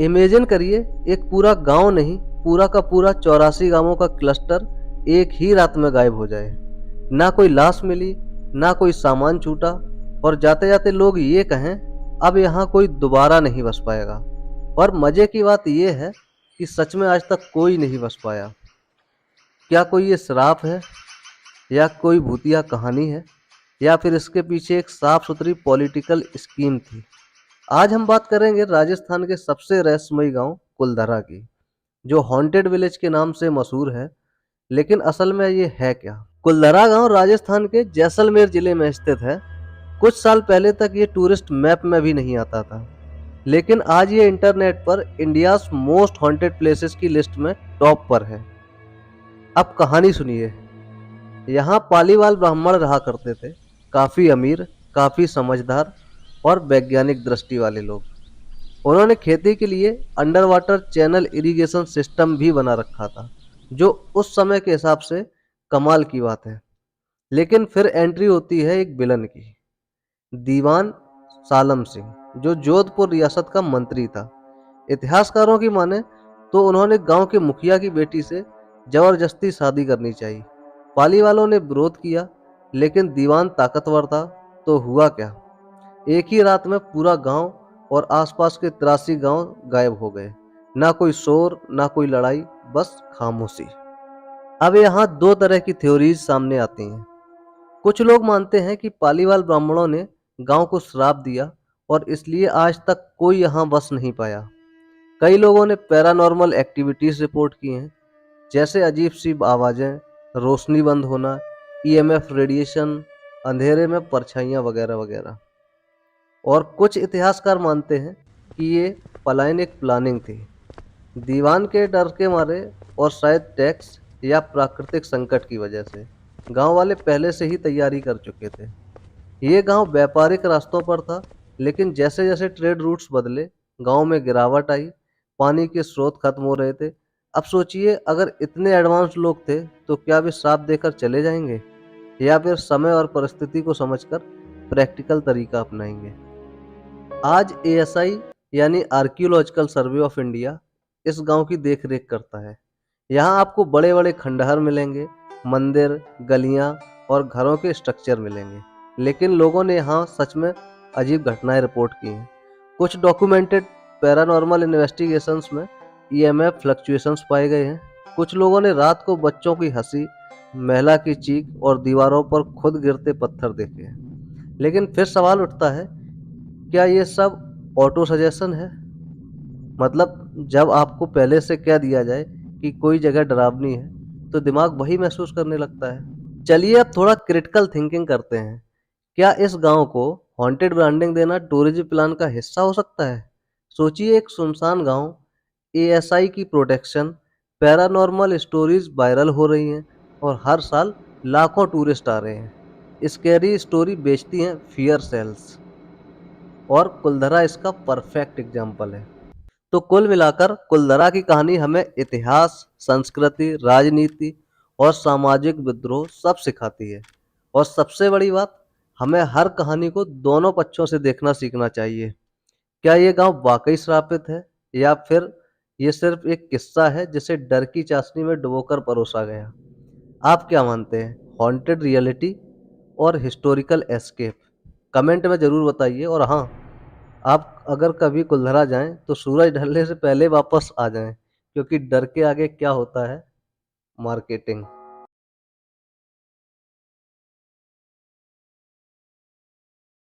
Imagine करिए, एक पूरा गांव नहीं, पूरा का पूरा 84 गांवों का क्लस्टर एक ही रात में गायब हो जाए। ना कोई लाश मिली, ना कोई सामान छूटा, और जाते जाते लोग ये कहें अब यहाँ कोई दोबारा नहीं बस पाएगा। पर मजे की बात यह है कि सच में आज तक कोई नहीं बस पाया। क्या कोई ये श्राप है, या कोई भूतिया कहानी है, या फिर इसके पीछे एक साफ सुथरी पॉलिटिकल स्कीम थी? आज हम बात करेंगे राजस्थान के सबसे रहस्यमयी गांव कुलधरा की, जो हॉन्टेड विलेज के नाम से मशहूर है। लेकिन असल में ये है क्या? कुलधरा गांव राजस्थान के जैसलमेर जिले में स्थित है। कुछ साल पहले तक ये टूरिस्ट मैप में भी नहीं आता था, लेकिन आज ये इंटरनेट पर इंडियाज मोस्ट हॉन्टेड प्लेसेस की लिस्ट में टॉप पर है। अब कहानी सुनिए। यहाँ पालीवाल ब्राह्मण रहा करते थे, काफी अमीर, काफी समझदार और वैज्ञानिक दृष्टि वाले लोग। उन्होंने खेती के लिए under water channel irrigation system भी बना रखा था, जो उस समय के हिसाब से कमाल की बात है। लेकिन फिर एंट्री होती है एक विलन की, दीवान सालम सिंह, जो जोधपुर रियासत का मंत्री था। इतिहासकारों की माने तो उन्होंने गांव के मुखिया की बेटी से जबरदस्ती शादी करनी चाहिए। पाली वालों ने विरोध किया, लेकिन दीवान ताकतवर था। तो हुआ क्या? एक ही रात में पूरा गांव और आसपास के 83 गांव गायब हो गए। ना कोई शोर, ना कोई लड़ाई, बस खामोशी। अब यहाँ दो तरह की थ्योरीज सामने आती हैं। कुछ लोग मानते हैं कि पालीवाल ब्राह्मणों ने गांव को श्राप दिया और इसलिए आज तक कोई यहाँ बस नहीं पाया। कई लोगों ने पैरानॉर्मल एक्टिविटीज रिपोर्ट की हैं, जैसे अजीब सी आवाजें, रोशनी बंद होना, ईएमएफ रेडिएशन, अंधेरे में परछाइयां वगैरह वगैरह। और कुछ इतिहासकार मानते हैं कि ये पलायन एक प्लानिंग थी, दीवान के डर के मारे और शायद टैक्स या प्राकृतिक संकट की वजह से। गांव वाले पहले से ही तैयारी कर चुके थे। ये गांव व्यापारिक रास्तों पर था, लेकिन जैसे जैसे ट्रेड रूट्स बदले, गांव में गिरावट आई, पानी के स्रोत खत्म हो रहे थे। अब सोचिए, अगर इतने एडवांस लोग थे तो क्या वे श्राप देकर चले जाएंगे, या फिर समय और परिस्थिति को समझकर प्रैक्टिकल तरीका अपनाएंगे? आज एएसआई यानी आर्कियोलॉजिकल सर्वे ऑफ इंडिया इस गांव की देखरेख करता है। यहाँ आपको बड़े बड़े खंडहर मिलेंगे, मंदिर, गलियां और घरों के स्ट्रक्चर मिलेंगे। लेकिन लोगों ने यहाँ सच में अजीब घटनाएं रिपोर्ट की हैं। कुछ डॉक्यूमेंटेड पैरानॉर्मल इन्वेस्टिगेशंस में ईएमएफ फ्लक्चुएशंस पाए गए हैं। कुछ लोगों ने रात को बच्चों की हंसी, महिला की चीख और दीवारों पर खुद गिरते पत्थर देखे हैं। लेकिन फिर सवाल उठता है, क्या ये सब ऑटो सजेशन है? मतलब जब आपको पहले से कह दिया जाए कि कोई जगह डरावनी है, तो दिमाग वही महसूस करने लगता है। चलिए अब थोड़ा क्रिटिकल थिंकिंग करते हैं। क्या इस गांव को हॉन्टेड ब्रांडिंग देना टूरिज्म प्लान का हिस्सा हो सकता है? सोचिए, एक सुनसान गांव, एएसआई की प्रोटेक्शन, पैरानॉर्मल स्टोरीज वायरल हो रही हैं, और हर साल लाखों टूरिस्ट आ रहे हैं। स्कैरी स्टोरी बेचती हैं, फियर सेल्स। और कुलधरा इसका परफेक्ट एग्जाम्पल है। तो कुल मिलाकर कुलधरा की कहानी हमें इतिहास, संस्कृति, राजनीति और सामाजिक विद्रोह सब सिखाती है। और सबसे बड़ी बात, हमें हर कहानी को दोनों पक्षों से देखना सीखना चाहिए। क्या ये गांव वाकई श्रापित है, या फिर ये सिर्फ एक किस्सा है जिसे डर की चाशनी में डुबोकर परोसा गया? आप क्या मानते हैं, हॉन्टेड रियलिटी और हिस्टोरिकल एस्केप? कमेंट में जरूर बताइए। और हाँ, आप अगर कभी कुल्धरा जाएं तो सूरज ढलने से पहले वापस आ जाएं, क्योंकि डर के आगे क्या होता है मार्केटिंग।